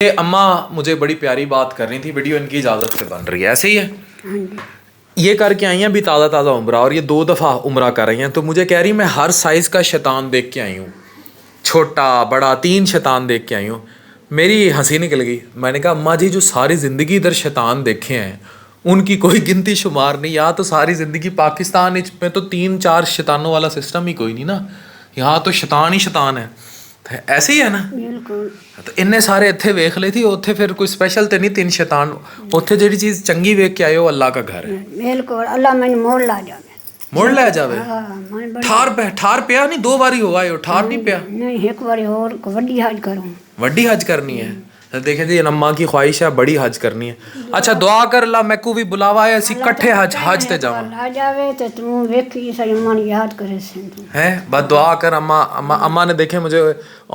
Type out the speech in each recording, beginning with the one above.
یہ اماں مجھے بڑی پیاری بات کر رہی تھی، ویڈیو ان کی اجازت سے بن رہی ہے، ایسے ہی ہے؟ یہ کر کے آئی ہیں بھی تازہ تازہ عمرہ، اور یہ 2 دفعہ عمرہ کر رہی ہیں، تو مجھے کہہ رہی میں ہر سائز کا شیطان دیکھ کے آئی ہوں، چھوٹا بڑا 3 شیطان دیکھ کے آئی ہوں۔ میری ہنسی نکل گئی، میں نے کہا اماں جی جو ساری زندگی ادھر شیطان دیکھے ہیں ان کی کوئی گنتی شمار نہیں، یہاں تو ساری زندگی پاکستان میں تو 3-4 شیطانوں والا سسٹم ہی کوئی نہیں نا، یہاں تو شیطان ہی شیطان ہے، ایسے ہی ہے نا؟ بالکل تو انہیں سارے اتنے ویخ لی تھی، اتنے پھر کوئی اسپیشل تو نہیں 3 شیطان، اتنے جہی چیز چنگی ویخ کے آئے ہو اللہ کا گھر ہے، بالکل اللہ میں موڑ لا جائے، موڑ لے جاوے، ٹھار پیا نہیں 2 باری ہوا ہے ٹھار نہیں پیا، نہیں ایک باری اور وڈی حج کروں، وڈی حج کرنی ہے۔ دیکھیں جی اماں کی خواہش ہے بڑی حج کرنی ہے، اچھا دعا کر اللہ میں کو بھی بلاوا ہے اسی کٹھے حج تے جاواں لا جاوے تے تو ویکھی ساری اماں یاد کرے سن ہے، بس دعا کر اماں نے دیکھیں مجھے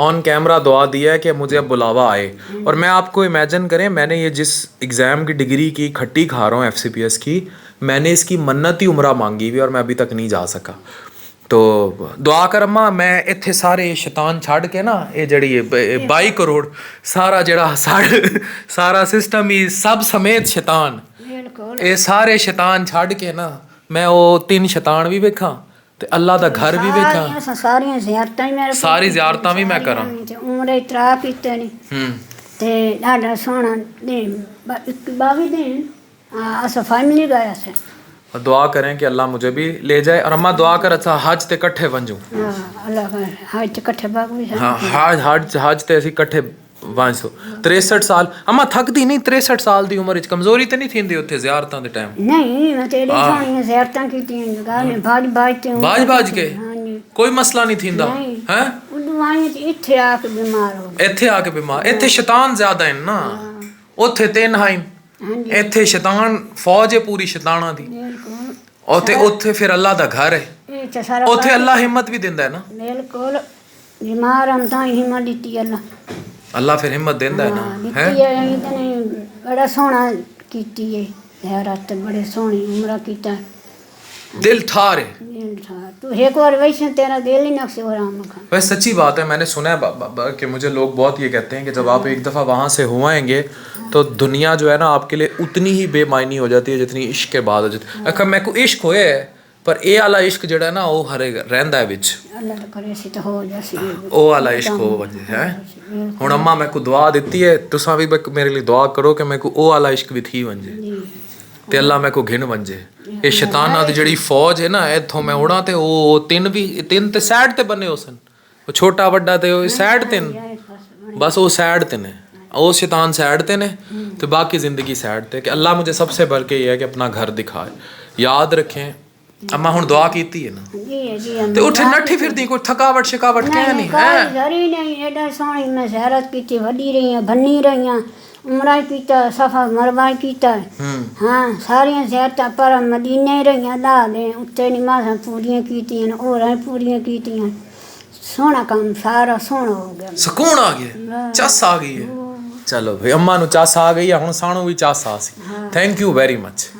آن کیمرہ دعا دیا ہے کہ مجھے اب بلاوا آئے، اور میں آپ کو امیجن کریں میں نے یہ جس ایگزام کی ڈگری کی کھٹی کھا رہا ہوں FCPS کی، میں نے اس کی منت ہی عمرہ مانگی ہوئی اور میں ابھی تک نہیں جا سکا، تو دعا کر اماں میں اتنے سارے شیطان چھڑ کے نا یہ جڑی 22 کروڑ سارا جڑا سارا سسٹم ہی سب سمیت شیطان یہ سارے شیطان چھڑ کے نا میں وہ 3 شیطان بھی ویکھاں تے اللہ دا گھر بھی ویکھاں، ساری زیارتاں میرے ساری زیارتاں بھی میں کراں، عمرے 3 کیتے نے تے ڈاڈا سونا دین 22 دن اسا فیملی گیا سے، دعا کریں کہ اللہ مجھے بھی لے جائے، اور اماں دعا کر اچھا حج تے کٹھے ونجوں، اللہ حج تے کٹھے باغ ہاں حج تے اسی کٹھے 63 سال اماں تھک دی نہیں، 63 سال دی عمر وچ کمزوری تے نہیں تھیندی اوتھے زیارتاں دے ٹائم؟ نہیں میں تیری سونی زیارتاں کیتیاں جگہ نے باج کے کوئی مسئلہ نہیں تھیندا ہیں، اتھے آ کے بیمار ہو گئے، اتھے آ کے بیمار، اتھے شیطان زیادہ ہیں نا، اوتھے 3 ہیں، اتھے شیطان فوج ہے پوری شیطاناں دی، اوتھے پھر اللہ دا گھر ہے، اوتھے اللہ ہمت بھی دیندا ہے نا، بالکل بیمار ہم تاں ہمت دیتی اللہ پھر ہمت دیندا ہے نا، دیتی ہے، بڑا سونا کیتی ہے زیارت، بڑے سونی عمرہ کیتا ہے، دل ٹھار ہے، تو ایک بار ویسے تیرا دل ہی نقص ہو رہا، ویسے سچی بات ہے، میں نے سنا ہے کہ مجھے لوگ بہت یہ کہتے ہیں کہ جب آپ ایک دفعہ وہاں سے ہوائیں گے تو دنیا جو ہے نا آپ کے لیے اتنی ہی بے معنی ہو جاتی ہے جتنی عشق کے بعد ہو جاتی ہے، اکھا میں کو عشق ہوئے ہے پر اے والا عشق جڑا ہے نا وہ ہرے رہندا ہے وچ، اللہ کرے سی تو ہو جاسی او والا عشق ہو ونجے ہے، ہن اماں میں کو دعا دیتی ہے تساں بھی میرے لیے دعا کرو کہ میں کو او والا عشق بھی تھی ونجے تے اللہ میں کو گھن ونجے، یہ شیطاناں دی جڑی فوج ہے نا ایتھوں میں اڑاں تے او 3 تے سائڈ تے بنے ہوسن، وہ چھوٹا بڑا تے سائڈ تے بس وہ سائڈ تے نے، وہ شیطان سائڈ تے نے تو باقی زندگی سائڈ تے، کہ اللہ مجھے سب سے بڑھ کے یہ ہے کہ اپنا گھر دکھائے، یاد رکھیں اماں ہن دعا کیتی ہے نا تے اٹھے نٹھی پھردی کوئی تھکاوٹ شکاوٹ کہیں نہیں ہے، گھری نہیں ایڈا سونی میں زیارت کیتی، وڈی رہی ہیں بھنی رہی ہیں، عمرہ کیتا، صفا مروا کیتا، ہاں ساریاں زیارتاں پر مدینے رہیاں دا دے اتنے نمازاں پوریاں کیتیاں، اور پوریاں کیتیاں، سونا کام سارا سونا ہو گیا، سکون آ گیا، چس آ گئی ہے، چلو بھائی اماں نو چس آ گئی ہے، ہن سانو بھی چس آ سی، تھینک یو ویری مچ۔